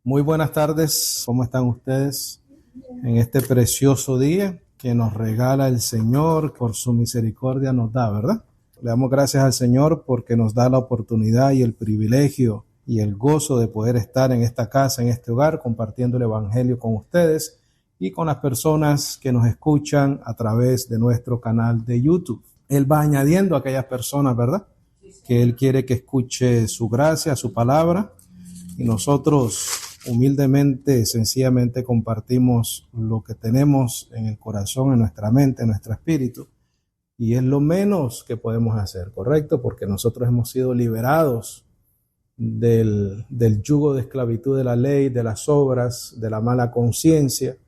Muy buenas tardes, ¿cómo están ustedes en este precioso día que nos regala el Señor por su misericordia nos da, ¿verdad? Le damos gracias al Señor porque nos da la oportunidad y el privilegio y el gozo de poder estar en esta casa, en este hogar, compartiendo el Evangelio con ustedes y con las personas que nos escuchan a través de nuestro canal de YouTube. Él va añadiendo a aquellas personas, ¿verdad?, que Él quiere que escuche su gracia, su palabra, y nosotros humildemente, sencillamente compartimos lo que tenemos en el corazón, en nuestra mente, en nuestro espíritu, y es lo menos que podemos hacer, ¿correcto? Porque nosotros hemos sido liberados del yugo de esclavitud de la ley, de las obras, de la mala conciencia,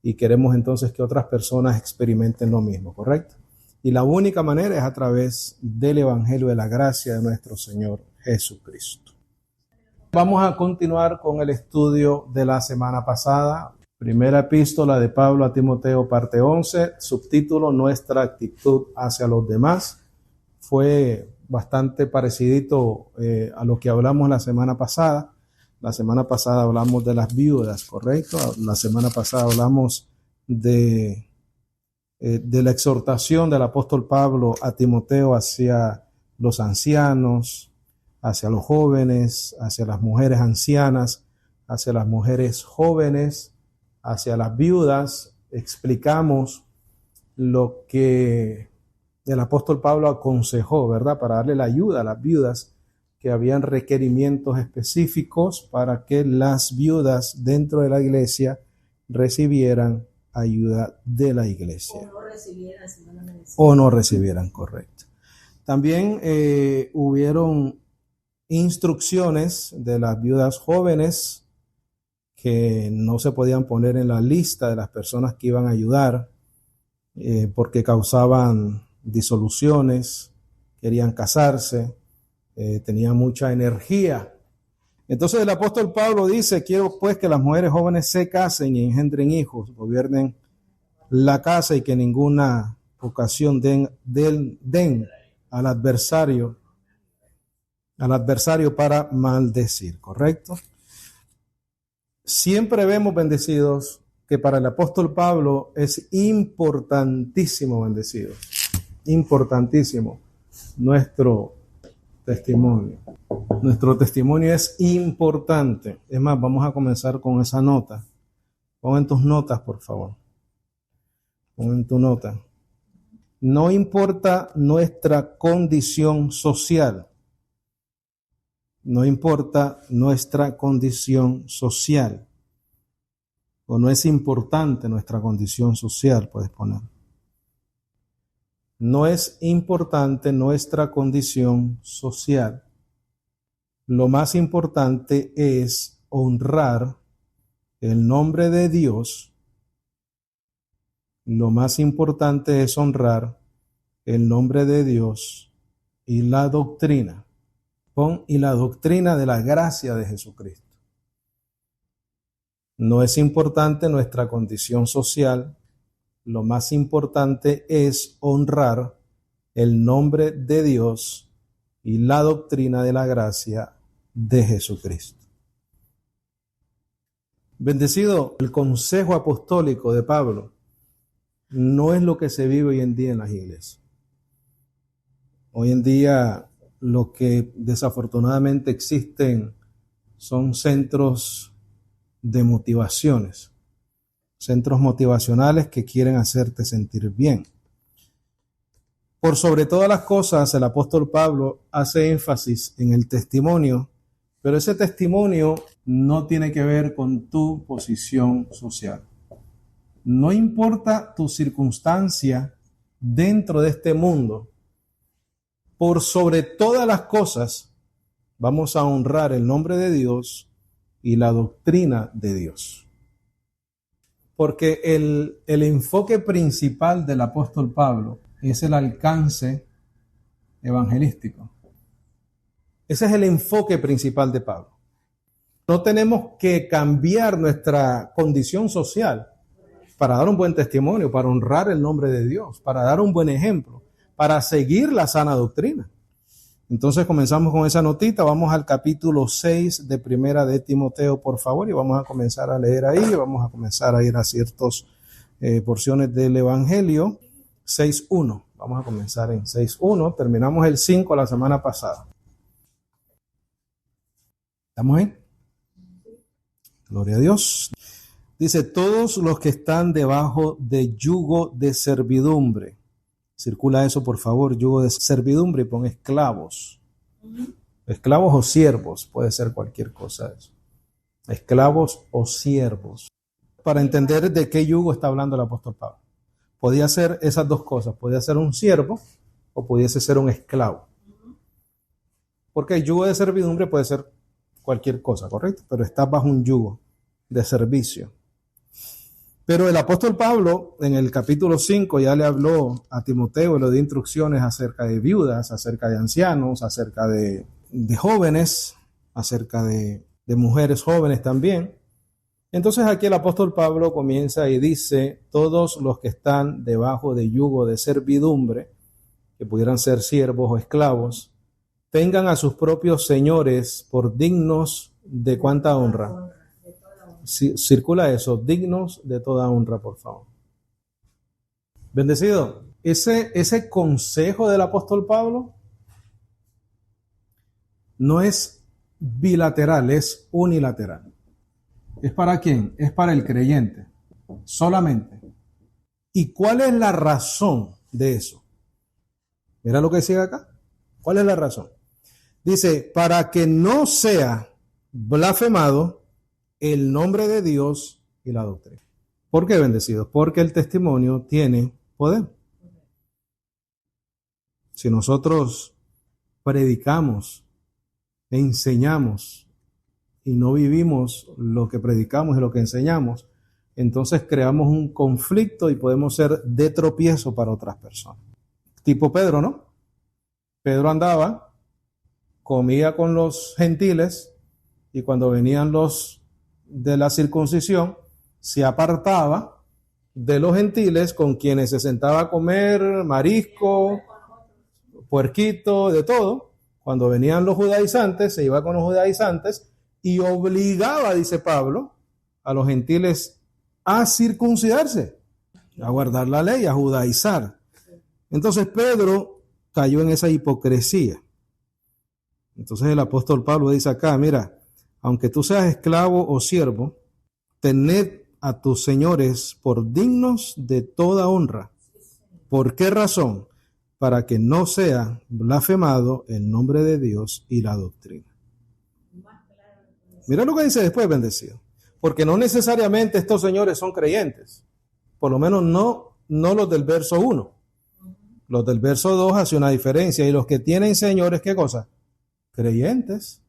y queremos entonces que otras personas experimenten lo mismo, ¿correcto? Y la única manera es a través del Evangelio de la gracia de nuestro Señor Jesucristo. Vamos a continuar con el estudio de la semana pasada. Primera epístola de Pablo a Timoteo, parte 11, subtítulo Nuestra actitud hacia los demás. Fue bastante parecidito a lo que hablamos la semana pasada. La semana pasada hablamos de las viudas, ¿correcto? La semana pasada hablamos de la exhortación del apóstol Pablo a Timoteo hacia los ancianos, hacia los jóvenes, hacia las mujeres ancianas, hacia las mujeres jóvenes, hacia las viudas. Explicamos lo que el apóstol Pablo aconsejó, ¿verdad?, para darle la ayuda a las viudas, que habían requerimientos específicos para que las viudas dentro de la iglesia recibieran ayuda de la iglesia. O no recibieran, correcto. También hubieron instrucciones de las viudas jóvenes que no se podían poner en la lista de las personas que iban a ayudar porque causaban disoluciones, querían casarse, tenían mucha energía. Entonces el apóstol Pablo dice: quiero pues que las mujeres jóvenes se casen y engendren hijos, gobiernen la casa y que ninguna ocasión den al adversario para maldecir, ¿correcto? Siempre vemos, bendecidos, que para el apóstol Pablo es importantísimo, bendecidos, importantísimo nuestro testimonio. Nuestro testimonio es importante. Es más, vamos a comenzar con esa nota. Pon en tus notas, por favor. Pon en tu nota. No importa nuestra condición social. No importa nuestra condición social. O no es importante nuestra condición social, puedes poner. No es importante nuestra condición social. Lo más importante es honrar el nombre de Dios. Lo más importante es honrar el nombre de Dios y la doctrina. Y la doctrina de la gracia de Jesucristo. No es importante nuestra condición social. Lo más importante es honrar el nombre de Dios y la doctrina de la gracia de Jesucristo. Bendecido, el consejo apostólico de Pablo no es lo que se vive hoy en día en las iglesias. Hoy en día lo que desafortunadamente existen son centros de motivaciones, centros motivacionales que quieren hacerte sentir bien. Por sobre todas las cosas, el apóstol Pablo hace énfasis en el testimonio, pero ese testimonio no tiene que ver con tu posición social. No importa tu circunstancia dentro de este mundo, por sobre todas las cosas, vamos a honrar el nombre de Dios y la doctrina de Dios. Porque el enfoque principal del apóstol Pablo es el alcance evangelístico. Ese es el enfoque principal de Pablo. No tenemos que cambiar nuestra condición social para dar un buen testimonio, para honrar el nombre de Dios, para dar un buen ejemplo, para seguir la sana doctrina. Entonces comenzamos con esa notita, vamos al capítulo 6 de Primera de Timoteo, por favor, y vamos a comenzar a leer ahí, vamos a comenzar a ir a ciertas porciones del Evangelio. 6.1, vamos a comenzar en 6.1, terminamos el 5 la semana pasada. ¿Estamos ahí? Gloria a Dios. Dice, todos los que están debajo de yugo de servidumbre. Circula eso, por favor, yugo de servidumbre, y pon esclavos. Esclavos o siervos, puede ser cualquier cosa de eso. Esclavos o siervos. Para entender de qué yugo está hablando el apóstol Pablo. Podía ser esas dos cosas, podía ser un siervo o pudiese ser un esclavo. Porque el yugo de servidumbre puede ser cualquier cosa, ¿correcto? Pero está bajo un yugo de servicio. Pero el apóstol Pablo en el capítulo 5 ya le habló a Timoteo y le dio instrucciones acerca de viudas, acerca de ancianos, acerca de jóvenes, acerca de mujeres jóvenes también. Entonces aquí el apóstol Pablo comienza y dice, todos los que están debajo de yugo de servidumbre, que pudieran ser siervos o esclavos, tengan a sus propios señores por dignos de cuánta honra. Circula eso, dignos de toda honra, por favor. Bendecido. Ese consejo del apóstol Pablo no es bilateral, es unilateral. ¿Es para quién? Es para el creyente, solamente. ¿Y cuál es la razón de eso? Mira lo que sigue acá. ¿Cuál es la razón? Dice, para que no sea blasfemado el nombre de Dios y la doctrina. ¿Por qué, bendecidos? Porque el testimonio tiene poder. Si nosotros predicamos, enseñamos y no vivimos lo que predicamos y lo que enseñamos, entonces creamos un conflicto y podemos ser de tropiezo para otras personas. Tipo Pedro, ¿no? Pedro andaba, comía con los gentiles y cuando venían los de la circuncisión, se apartaba de los gentiles con quienes se sentaba a comer marisco, puerquito, de todo. Cuando venían los judaizantes, se iba con los judaizantes y obligaba, dice Pablo, a los gentiles a circuncidarse, a guardar la ley, a judaizar. Entonces Pedro cayó en esa hipocresía. Entonces el apóstol Pablo dice acá, mira, aunque tú seas esclavo o siervo, tened a tus señores por dignos de toda honra. ¿Por qué razón? Para que no sea blasfemado el nombre de Dios y la doctrina. Mira lo que dice después, bendecido. Porque no necesariamente estos señores son creyentes. Por lo menos no los del verso 1. Los del verso 2 hace una diferencia. Y los que tienen señores, ¿qué cosa? Creyentes.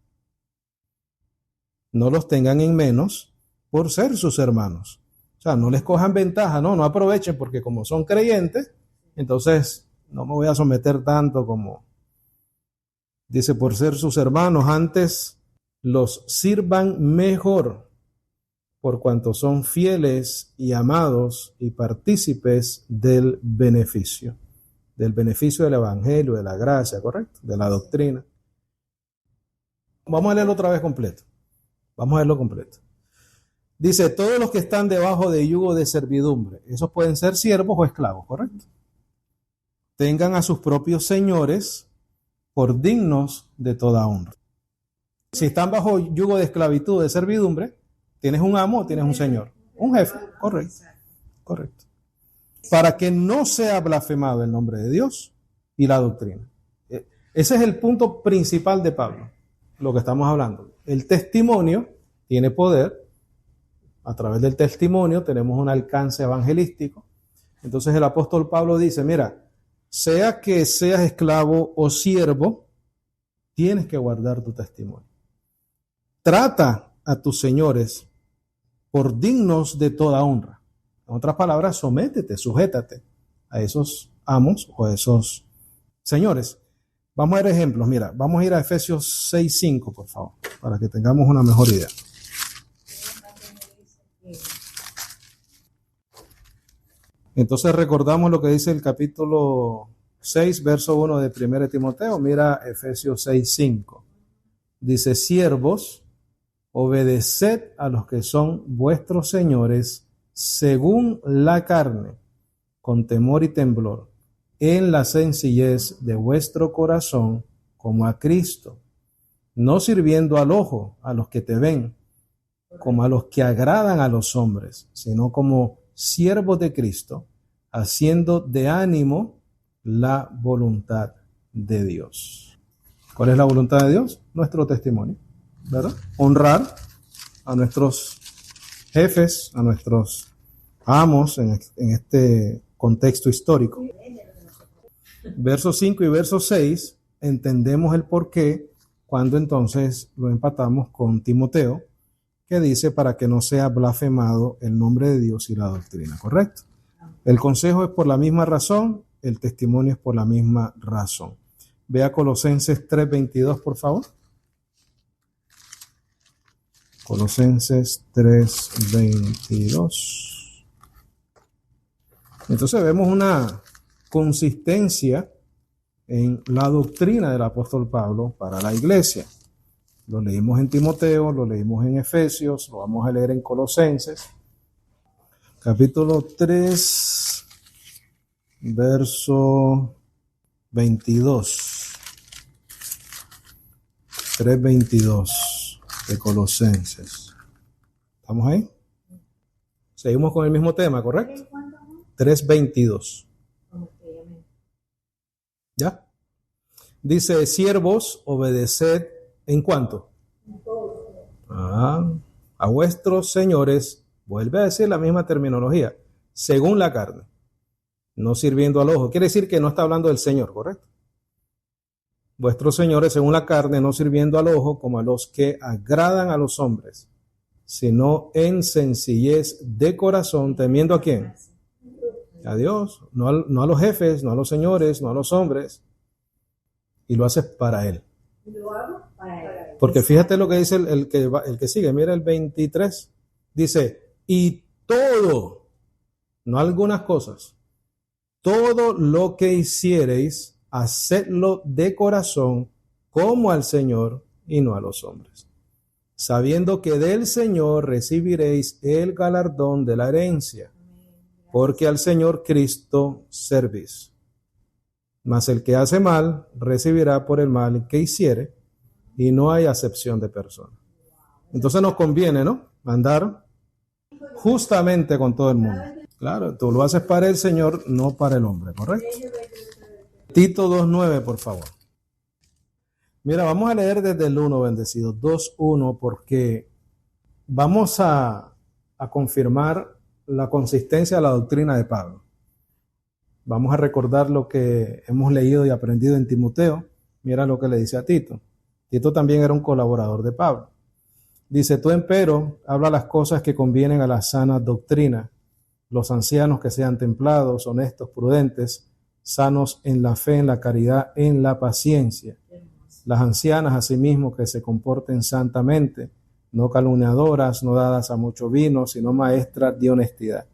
No los tengan en menos por ser sus hermanos. O sea, no les cojan ventaja, no aprovechen porque como son creyentes, entonces no me voy a someter tanto como dice por ser sus hermanos, antes los sirvan mejor por cuanto son fieles y amados y partícipes del beneficio del evangelio, de la gracia, ¿correcto? De la doctrina. Vamos a leerlo otra vez completo. Vamos a verlo completo. Dice, todos los que están debajo de yugo de servidumbre, esos pueden ser siervos o esclavos, ¿correcto? Tengan a sus propios señores por dignos de toda honra. Si están bajo yugo de esclavitud, de servidumbre, tienes un amo o tienes un señor, un jefe, correcto. Para que no sea blasfemado el nombre de Dios y la doctrina. Ese es el punto principal de Pablo, lo que estamos hablando. El testimonio tiene poder. A través del testimonio tenemos un alcance evangelístico. Entonces el apóstol Pablo dice, mira, sea que seas esclavo o siervo, tienes que guardar tu testimonio. Trata a tus señores por dignos de toda honra. En otras palabras, sométete, sujétate a esos amos o a esos señores. Vamos a ver ejemplos. Mira, vamos a ir a Efesios 6:5, por favor, para que tengamos una mejor idea. Entonces recordamos lo que dice el capítulo 6, verso 1 de 1 Timoteo. Mira Efesios 6, 5. Dice, siervos, obedeced a los que son vuestros señores según la carne, con temor y temblor, en la sencillez de vuestro corazón, como a Cristo, no sirviendo al ojo a los que te ven, como a los que agradan a los hombres, sino como siervos de Cristo, haciendo de ánimo la voluntad de Dios. ¿Cuál es la voluntad de Dios? Nuestro testimonio, ¿verdad? Honrar a nuestros jefes, a nuestros amos en este contexto histórico. Versos 5 y verso 6, entendemos el porqué cuando entonces lo empatamos con Timoteo, que dice para que no sea blasfemado el nombre de Dios y la doctrina, ¿correcto? El consejo es por la misma razón, el testimonio es por la misma razón. Vea Colosenses 3:22, por favor. Colosenses 3:22. Entonces vemos una consistencia en la doctrina del apóstol Pablo para la iglesia. Lo leímos en Timoteo, lo leímos en Efesios, lo vamos a leer en Colosenses. Capítulo 3, verso 22. 3:22 de Colosenses. ¿Estamos ahí? Seguimos con el mismo tema, ¿correcto? 3:22. ¿Ya? Dice, siervos, obedeced, ¿en cuánto? A vuestros señores, vuelve a decir la misma terminología, según la carne, no sirviendo al ojo. Quiere decir que no está hablando del Señor, ¿correcto? Vuestros señores, según la carne, no sirviendo al ojo, como a los que agradan a los hombres, sino en sencillez de corazón, temiendo ¿a quién? A Dios, no a los jefes, no a los señores, no a los hombres, y lo haces para Él. Porque fíjate lo que dice el que sigue, mira el 23, dice, y todo, no algunas cosas, todo lo que hiciereis, hacedlo de corazón como al Señor y no a los hombres, sabiendo que del Señor recibiréis el galardón de la herencia, porque al Señor Cristo servís. Mas el que hace mal recibirá por el mal que hiciere, y no hay acepción de persona. Entonces nos conviene, ¿no? Andar justamente con todo el mundo. Claro, tú lo haces para el Señor, no para el hombre, ¿correcto? Tito 2:9, por favor. Mira, vamos a leer desde el 1, bendecido, 2:1, porque vamos a confirmar la consistencia de la doctrina de Pablo. Vamos a recordar lo que hemos leído y aprendido en Timoteo. Mira lo que le dice a Tito. Tito también era un colaborador de Pablo. Dice, tú empero, habla las cosas que convienen a la sana doctrina. Los ancianos que sean templados, honestos, prudentes, sanos en la fe, en la caridad, en la paciencia. Las ancianas, asimismo, que se comporten santamente, no calumniadoras, no dadas a mucho vino, sino maestras de honestidad,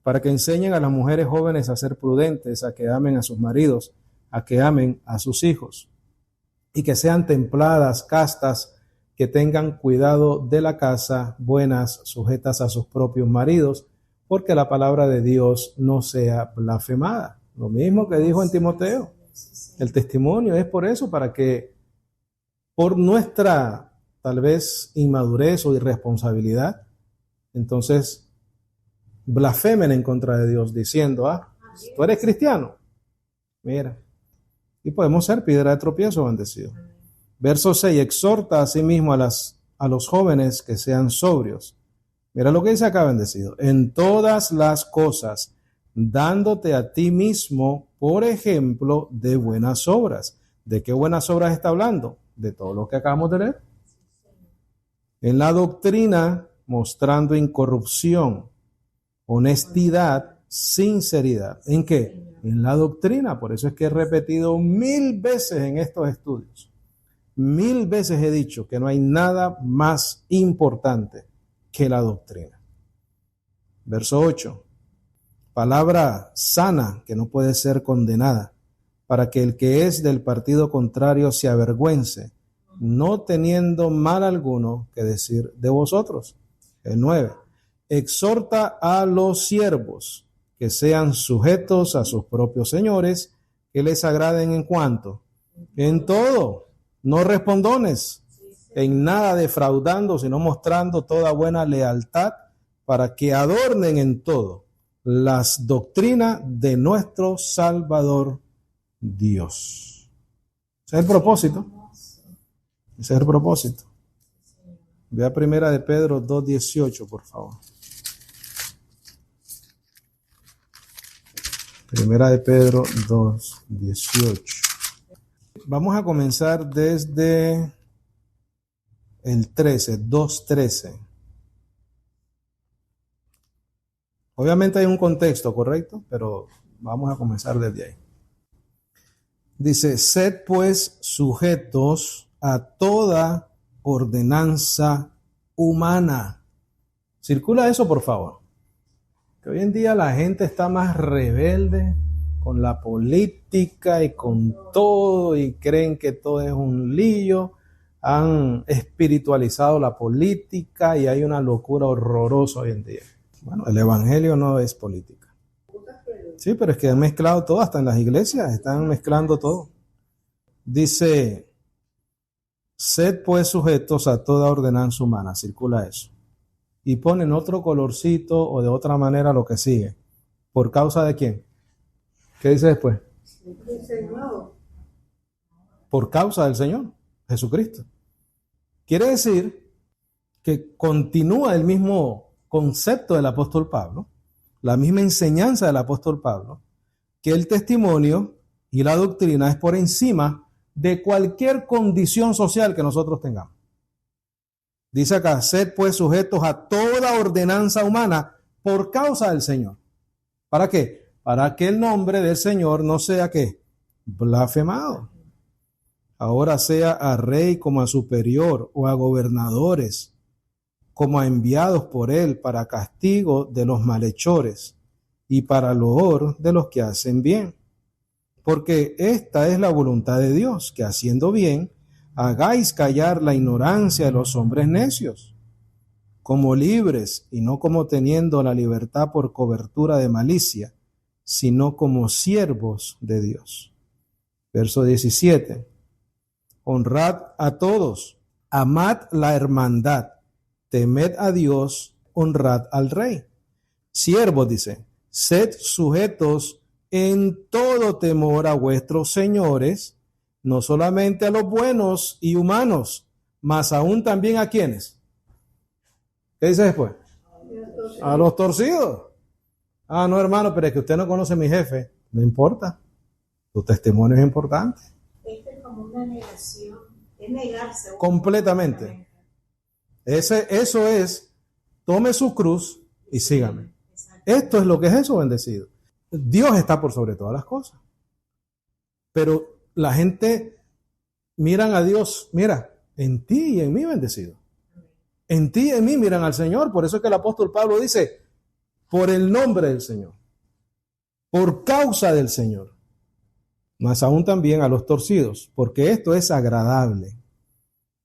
para que enseñen a las mujeres jóvenes a ser prudentes, a que amen a sus maridos, a que amen a sus hijos, y que sean templadas, castas, que tengan cuidado de la casa, buenas, sujetas a sus propios maridos, porque la palabra de Dios no sea blasfemada. Lo mismo que dijo en Timoteo. El testimonio es por eso, para que por nuestra tal vez inmadurez o irresponsabilidad, entonces blasfemen en contra de Dios diciendo, tú eres cristiano, mira, y podemos ser piedra de tropiezo, bendecido. Verso 6, exhorta a sí mismo a los jóvenes que sean sobrios. Mira lo que dice acá, bendecido, en todas las cosas, dándote a ti mismo, por ejemplo, de buenas obras. ¿De qué buenas obras está hablando? De todo lo que acabamos de leer. En la doctrina, mostrando incorrupción, honestidad, sinceridad. ¿En qué? En la doctrina. Por eso es que he repetido 1000 veces en estos estudios. 1000 veces he dicho que no hay nada más importante que la doctrina. Verso 8. Palabra sana que no puede ser condenada. para que el que es del partido contrario se avergüence, no teniendo mal alguno que decir de vosotros. El 9. Exhorta a los siervos que sean sujetos a sus propios señores, que les agraden en cuanto, en todo, no respondones, en nada defraudando, sino mostrando toda buena lealtad, para que adornen en todo las doctrinas de nuestro Salvador Dios. Ese es el propósito. Ese es el propósito. Vea Primera de Pedro 2:18, por favor. Primera de Pedro 2:18. Vamos a comenzar desde el 13, 2:13. Obviamente hay un contexto, ¿correcto? Pero vamos a comenzar desde ahí. Dice, sed pues sujetos a toda ordenanza humana. Circula eso, por favor. Que hoy en día la gente está más rebelde con la política y con todo y creen que todo es un lío. Han espiritualizado la política y hay una locura horrorosa hoy en día. Bueno, el evangelio no es política. Sí, pero es que han mezclado todo, hasta en las iglesias están mezclando todo. Dice, sed pues sujetos a toda ordenanza humana, circula eso. Y ponen otro colorcito o de otra manera lo que sigue. ¿Por causa de quién? ¿Qué dice después? El Señor. Por causa del Señor, Jesucristo. Quiere decir que continúa el mismo concepto del apóstol Pablo, la misma enseñanza del apóstol Pablo, que el testimonio y la doctrina es por encima de cualquier condición social que nosotros tengamos. Dice acá, sed pues sujetos a toda ordenanza humana por causa del Señor. ¿Para qué? Para que el nombre del Señor no sea ¿qué? Blasfemado. Ahora sea a rey como a superior o a gobernadores, como a enviados por él para castigo de los malhechores y para loor de los que hacen bien. Porque esta es la voluntad de Dios, que haciendo bien, hagáis callar la ignorancia de los hombres necios, como libres y no como teniendo la libertad por cobertura de malicia, sino como siervos de Dios. Verso 17. Honrad a todos, amad la hermandad, temed a Dios, honrad al rey. Siervos, dice, sed sujetos en todo temor a vuestros señores, no solamente a los buenos y humanos, mas aún también a quienes. ¿Qué dice después? A los torcidos. Ah, no, hermano, pero es que usted no conoce a mi jefe. No importa. Tu testimonio es importante. Esto es como una negación. Es negarse. Completamente. Eso es, tome su cruz y sígame. Esto es lo que es eso, bendecido. Dios está por sobre todas las cosas. Pero la gente miran a Dios, mira, en ti y en mí, bendecido. En ti y en mí miran al Señor. Por eso es que el apóstol Pablo dice, por el nombre del Señor, por causa del Señor, mas aún también a los torcidos, porque esto es agradable.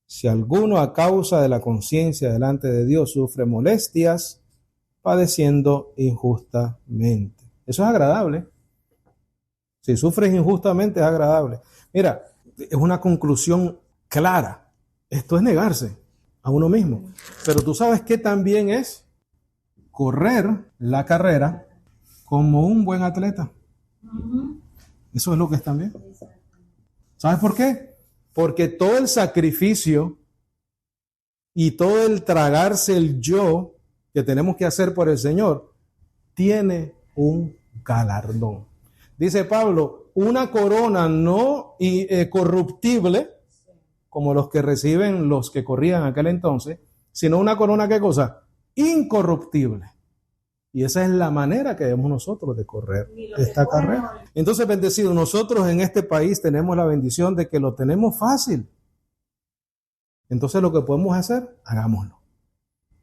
Si alguno a causa de la conciencia delante de Dios sufre molestias, padeciendo injustamente. Eso es agradable. Si sufres injustamente es agradable. Mira, es una conclusión clara. Esto es negarse a uno mismo. Pero tú sabes que también es correr la carrera como un buen atleta. Eso es lo que es también. ¿Sabes por qué? Porque todo el sacrificio y todo el tragarse el yo que tenemos que hacer por el Señor tiene un galardón. Dice Pablo, una corona no corruptible, como los que reciben los que corrían en aquel entonces, sino una corona, ¿qué cosa? Incorruptible. Y esa es la manera que debemos nosotros de correr esta carrera. Entonces, bendecido, nosotros en este país tenemos la bendición de que lo tenemos fácil. Entonces, lo que podemos hacer, hagámoslo.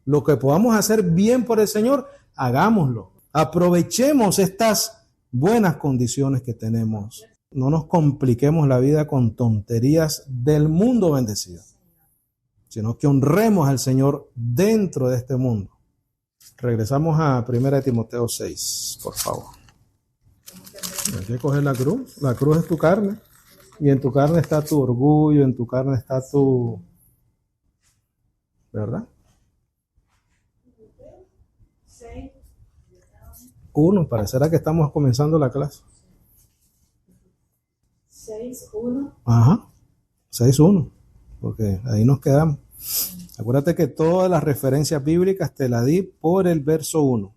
Lo que podamos hacer bien por el Señor, hagámoslo. Aprovechemos estas buenas condiciones que tenemos. no nos compliquemos la vida con tonterías del mundo bendecido, sino que honremos al Señor dentro de este mundo. Regresamos a 1 Timoteo 6, por favor. Hay que coger la cruz. La cruz es tu carne. Y en tu carne está tu orgullo, en tu carne está tu... ¿verdad? 1, parecerá que estamos comenzando la clase. 6:1. Ajá, 6:1, porque ahí nos quedamos. Acuérdate que todas las referencias bíblicas te las di por el verso 1.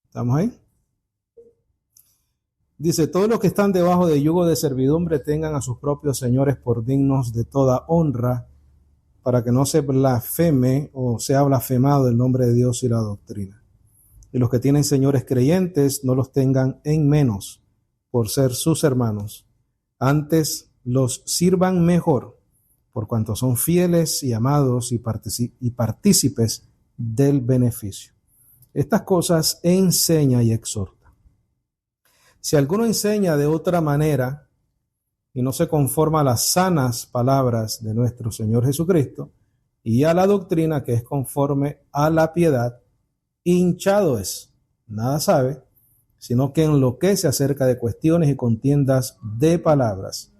¿Estamos ahí? Dice, todos los que están debajo de yugo de servidumbre tengan a sus propios señores por dignos de toda honra, para que no se blasfeme o sea blasfemado el nombre de Dios y la doctrina. Y los que tienen señores creyentes no los tengan en menos por ser sus hermanos. Antes los sirvan mejor, por cuanto son fieles y amados y partícipes del beneficio. Estas cosas enseña y exhorta. Si alguno enseña de otra manera y no se conforma a las sanas palabras de nuestro Señor Jesucristo y a la doctrina que es conforme a la piedad, hinchado es, nada sabe, sino que enloquece acerca de cuestiones y contiendas de palabras,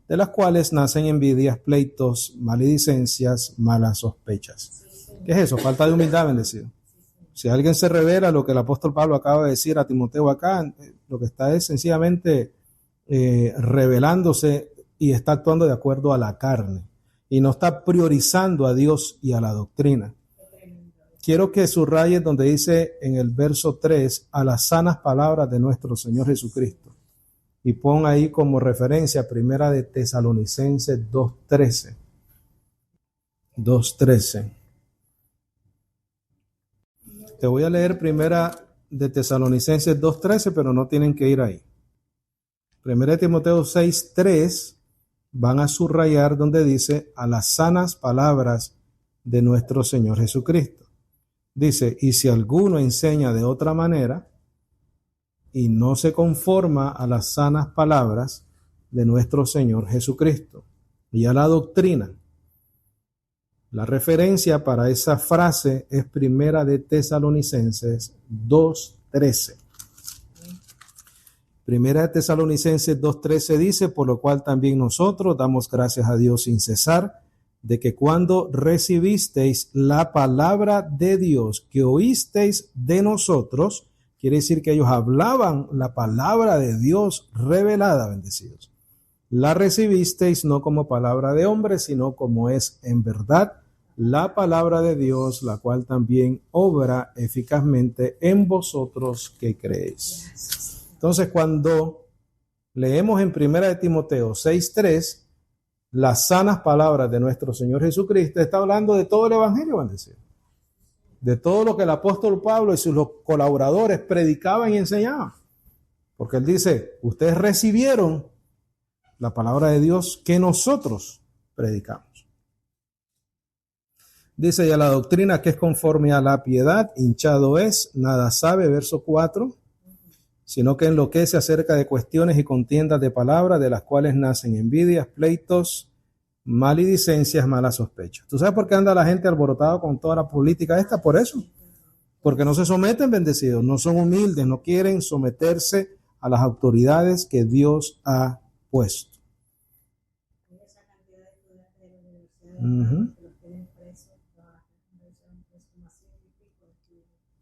de las cuales nacen envidias, pleitos, maledicencias, malas sospechas. ¿Qué es eso? Falta de humildad, bendecido. Si alguien se revela lo que el apóstol Pablo acaba de decir a Timoteo acá, lo que está es sencillamente revelándose y está actuando de acuerdo a la carne y no está priorizando a Dios y a la doctrina. Quiero que subrayes donde dice en el verso 3 a las sanas palabras de nuestro Señor Jesucristo y pon ahí como referencia 1 de Tesalonicenses 2:13. 2:13. Te voy a leer 1 de Tesalonicenses 2:13, pero no tienen que ir ahí. 1 de Timoteo 6:3 van a subrayar donde dice a las sanas palabras de nuestro Señor Jesucristo. Dice, y si alguno enseña de otra manera y no se conforma a las sanas palabras de nuestro Señor Jesucristo y a la doctrina. La referencia para esa frase es 1 de Tesalonicenses 2:13. 1 de Tesalonicenses 2:13 dice, por lo cual también nosotros damos gracias a Dios sin cesar, de que cuando recibisteis la palabra de Dios que oísteis de nosotros, quiere decir que ellos hablaban la palabra de Dios revelada, bendecidos. La recibisteis no como palabra de hombre, sino como es en verdad la palabra de Dios, la cual también obra eficazmente en vosotros que creéis. Entonces, cuando leemos en 1 de Timoteo 6:3, las sanas palabras de nuestro Señor Jesucristo, está hablando de todo el evangelio, bendecido. De todo lo que el apóstol Pablo y sus colaboradores predicaban y enseñaban. Porque él dice, ustedes recibieron la palabra de Dios que nosotros predicamos. Dice, y a la doctrina que es conforme a la piedad, hinchado es, nada sabe, verso 4, sino que enloquece acerca de cuestiones y contiendas de palabras, de las cuales nacen envidias, pleitos, maledicencias, malas sospechas. ¿Tú sabes por qué anda la gente alborotada con toda la política esta? Por eso. Porque no se someten, bendecidos, no son humildes, no quieren someterse a las autoridades que Dios ha puesto.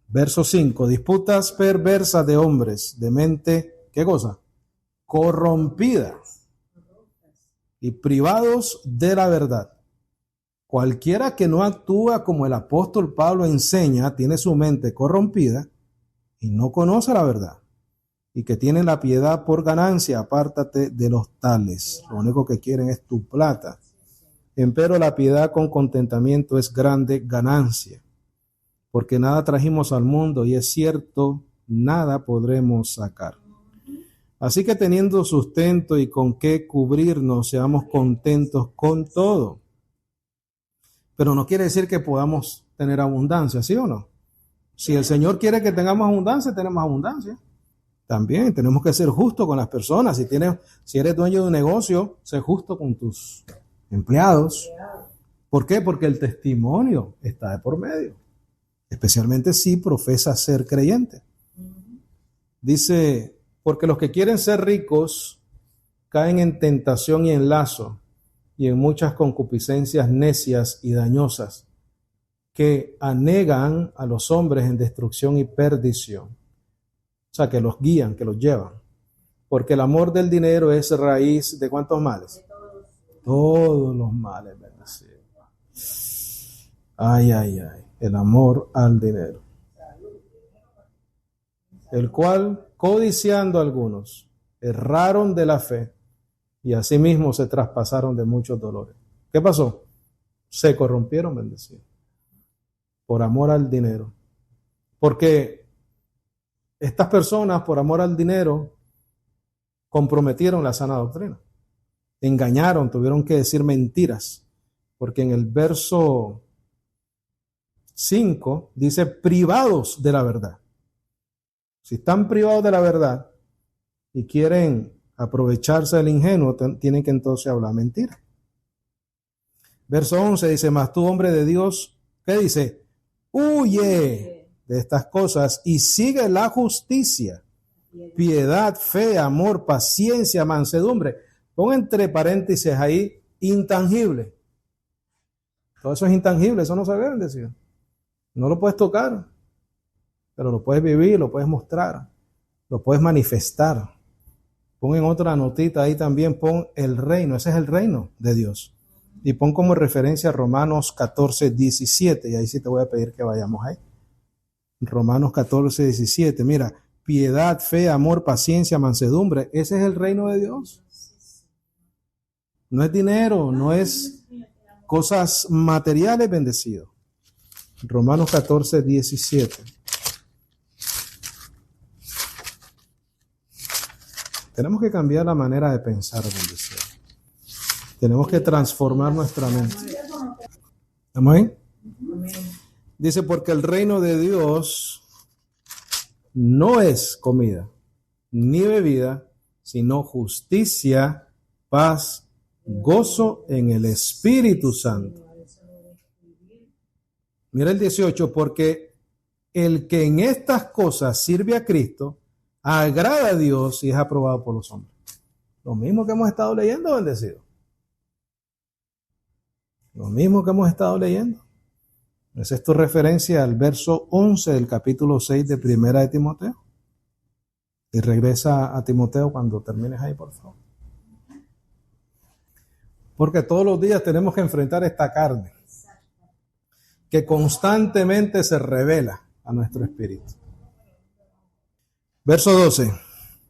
Verso 5, disputas perversas de hombres, de mente, ¿qué cosa? Corrompida y privados de la verdad. Cualquiera que no actúa como el apóstol Pablo enseña, tiene su mente corrompida y no conoce la verdad. Y que tiene la piedad por ganancia, apártate de los tales. Lo único que quieren es tu plata. Empero la piedad con contentamiento es grande ganancia. Porque nada trajimos al mundo y es cierto, nada podremos sacar. Así que teniendo sustento y con qué cubrirnos, seamos contentos con todo. Pero no quiere decir que podamos tener abundancia, ¿sí o no? Si el Señor quiere que tengamos abundancia, tenemos abundancia. También tenemos que ser justos con las personas. Si eres dueño de un negocio, sé justo con tus empleados. ¿Por qué? Porque el testimonio está de por medio. Especialmente si profesas ser creyente. Dice, porque los que quieren ser ricos caen en tentación y en lazo y en muchas concupiscencias necias y dañosas que anegan a los hombres en destrucción y perdición. O sea, que los guían, que los llevan. Porque el amor del dinero es raíz de ¿cuántos males? Todos los males, bendecido. Ay, ay, ay. El amor al dinero. El cual, codiciando algunos, erraron de la fe y asimismo se traspasaron de muchos dolores. ¿Qué pasó? Se corrompieron, bendecido. Por amor al dinero. Porque estas personas, por amor al dinero, comprometieron la sana doctrina. Engañaron, tuvieron que decir mentiras. Porque en el verso 5 dice privados de la verdad. Si están privados de la verdad y quieren aprovecharse del ingenuo, tienen que entonces hablar mentira. Verso 11 dice, mas tú, hombre de Dios, ¿qué dice? Huye de estas cosas y sigue la justicia, piedad, fe, amor, paciencia, mansedumbre. Pon entre paréntesis ahí, intangible. Todo eso es intangible, eso no se debe decir. No lo puedes tocar, pero lo puedes vivir, lo puedes mostrar, lo puedes manifestar. Pon en otra notita ahí también, pon el reino, ese es el reino de Dios. Y pon como referencia Romanos 14, 17, y ahí sí te voy a pedir que vayamos ahí. Romanos 14, 17, mira, piedad, fe, amor, paciencia, mansedumbre, ese es el reino de Dios. No es dinero, no es cosas materiales, bendecido. Romanos 14, 17. Tenemos que cambiar la manera de pensar, bendecido. Tenemos que transformar nuestra mente. ¿Amén? Dice, porque el reino de Dios no es comida ni bebida, sino justicia, paz, gozo en el Espíritu Santo. Mira el 18, porque el que en estas cosas sirve a Cristo, agrada a Dios y es aprobado por los hombres. Lo mismo que hemos estado leyendo, bendecido. Lo mismo que hemos estado leyendo. Esa es tu referencia al verso 11 del capítulo 6 de Primera de Timoteo. Y regresa a Timoteo cuando termines ahí, por favor. Porque todos los días tenemos que enfrentar esta carne que constantemente se revela a nuestro espíritu. Verso 12.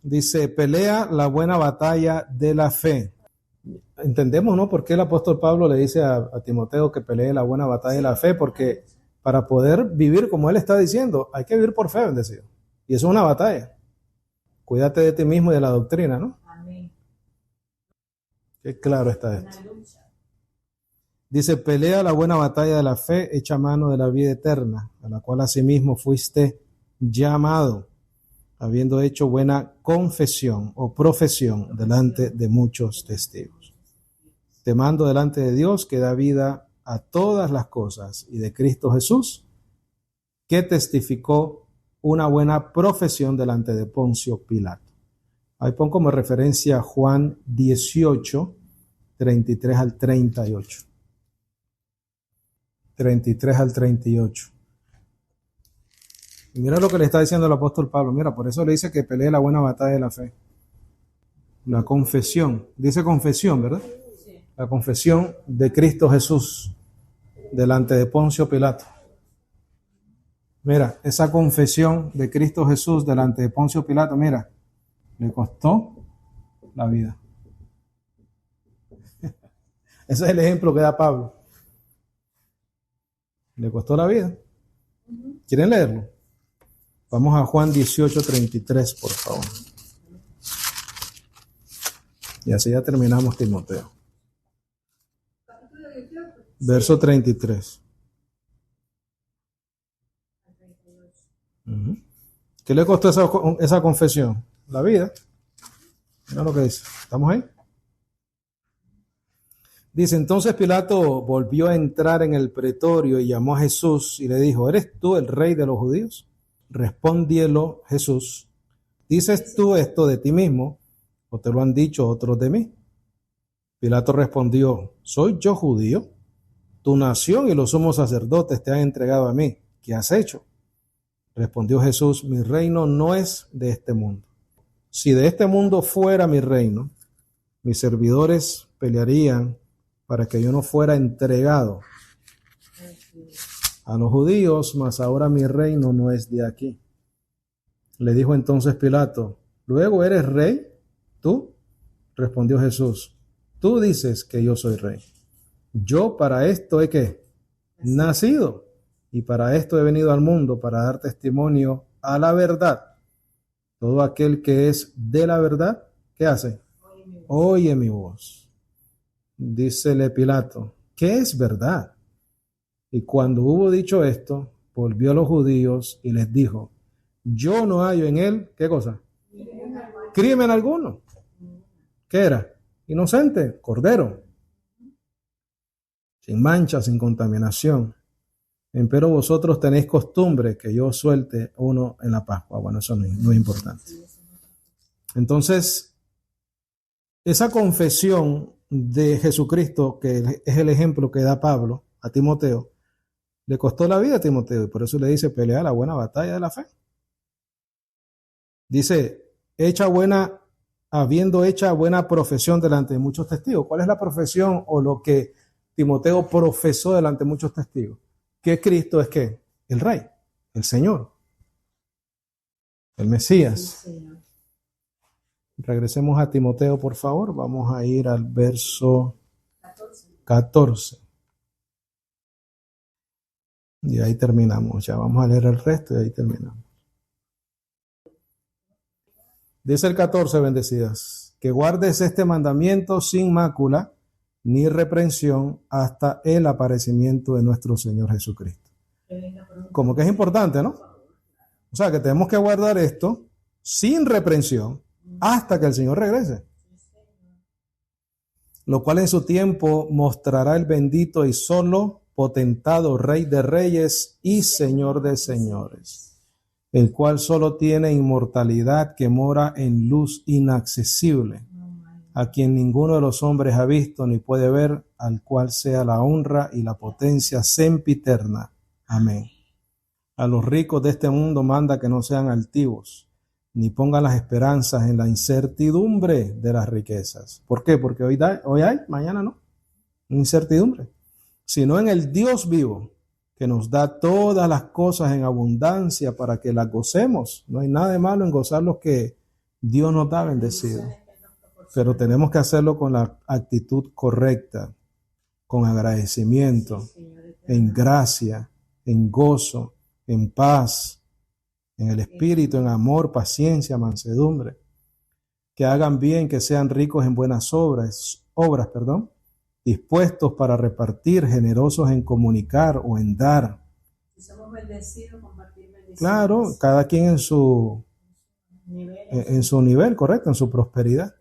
Dice, pelea la buena batalla de la fe. Entendemos, ¿no? Por qué el apóstol Pablo le dice a Timoteo que pelee la buena batalla de la fe, porque para poder vivir como él está diciendo, hay que vivir por fe, bendecido. Y eso es una batalla. Cuídate de ti mismo y de la doctrina, ¿no? Amén. Qué claro está esto. Dice, pelea la buena batalla de la fe, echa mano de la vida eterna, a la cual asimismo fuiste llamado, habiendo hecho buena confesión o profesión delante de muchos testigos. Te mando delante de Dios que da vida a todas las cosas y de Cristo Jesús, que testificó una buena profesión delante de Poncio Pilato. Ahí pon como referencia Juan 18, 33 al 38. 33 al 38. Y mira lo que le está diciendo el apóstol Pablo. Mira, por eso le dice que pelee la buena batalla de la fe. La confesión. Dice confesión, ¿verdad? Sí. La confesión de Cristo Jesús delante de Poncio Pilato. Mira, esa confesión de Cristo Jesús delante de Poncio Pilato, mira, le costó la vida. Ese es el ejemplo que da Pablo. Le costó la vida. ¿Quieren leerlo? Vamos a Juan 18:33, por favor. Y así ya terminamos Timoteo. Verso 33. ¿Qué le costó esa confesión? La vida. Mira lo que dice. ¿Estamos ahí? Dice, entonces Pilato volvió a entrar en el pretorio y llamó a Jesús y le dijo, ¿eres tú el rey de los judíos? Respondiólo Jesús, ¿dices tú esto de ti mismo o te lo han dicho otros de mí? Pilato respondió, ¿soy yo judío? Tu nación y los sumos sacerdotes te han entregado a mí. ¿Qué has hecho? Respondió Jesús, mi reino no es de este mundo. Si de este mundo fuera mi reino, mis servidores pelearían para que yo no fuera entregado a los judíos, mas ahora mi reino no es de aquí. Le dijo entonces Pilato, ¿luego eres rey? ¿Tú? Respondió Jesús, tú dices que yo soy rey. Yo para esto he ¿qué? Nacido, y para esto he venido al mundo, para dar testimonio a la verdad. Todo aquel que es de la verdad, ¿qué hace? Oye mi voz. Dícele Pilato, ¿qué es verdad? Y cuando hubo dicho esto, volvió a los judíos y les dijo, yo no hallo en él, ¿qué cosa? Crimen alguno. ¿Qué era? Inocente, cordero, sin mancha, sin contaminación. Empero vosotros tenéis costumbre que yo suelte uno en la Pascua. Bueno, eso no es importante. Entonces, esa confesión de Jesucristo, que es el ejemplo que da Pablo a Timoteo, le costó la vida a Timoteo y por eso le dice, pelea la buena batalla de la fe. Dice, habiendo hecha buena profesión delante de muchos testigos. ¿Cuál es la profesión o lo que Timoteo profesó delante de muchos testigos? Que Cristo es ¿qué? El Rey, el Señor, el Mesías. Regresemos a Timoteo, por favor. Vamos a ir al verso 14. Y ahí terminamos. Ya vamos a leer el resto y ahí terminamos. Dice el 14, bendecidas, que guardes este mandamiento sin mácula ni reprensión hasta el aparecimiento de nuestro Señor Jesucristo. Como que es importante, ¿no? O sea, que tenemos que guardar esto sin reprensión hasta que el Señor regrese. Lo cual en su tiempo mostrará el bendito y solo potentado Rey de Reyes y Señor de Señores, el cual solo tiene inmortalidad, que mora en luz inaccesible, a quien ninguno de los hombres ha visto ni puede ver, al cual sea la honra y la potencia sempiterna. Amén. A los ricos de este mundo manda que no sean altivos, ni pongan las esperanzas en la incertidumbre de las riquezas. ¿Por qué? Porque hoy hay, mañana no. Incertidumbre. Sino en el Dios vivo, que nos da todas las cosas en abundancia para que las gocemos. No hay nada de malo en gozar lo que Dios nos da bendecido. Pero tenemos que hacerlo con la actitud correcta, con agradecimiento, en gracia, en gozo, en paz, en el espíritu, en amor, paciencia, mansedumbre. Que hagan bien, que sean ricos en buenas obras, dispuestos para repartir, generosos en comunicar o en dar. Si somos bendecidos, compartir bendiciones. Claro, cada quien en su nivel, correcto, en su prosperidad.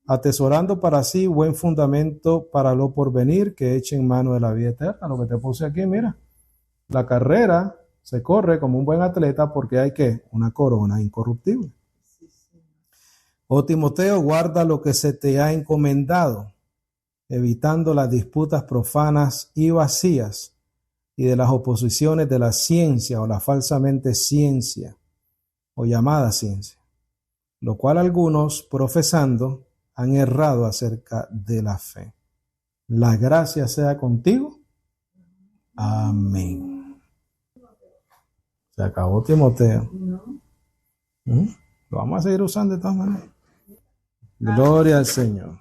Atesorando para sí buen fundamento para lo porvenir, que echen mano de la vida eterna. Lo que te puse aquí, mira. La carrera se corre como un buen atleta porque hay que una corona incorruptible. Oh Timoteo, guarda lo que se te ha encomendado, evitando las disputas profanas y vacías y de las oposiciones de la ciencia o la falsamente ciencia o llamada ciencia, lo cual algunos profesando han errado acerca de la fe. La gracia sea contigo. Amén. Se acabó Timoteo. Lo vamos a seguir usando de todas maneras. Gloria al Señor.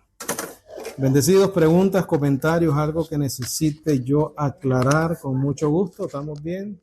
Bendecidos, preguntas, comentarios, algo que necesite yo aclarar con mucho gusto. ¿Estamos bien?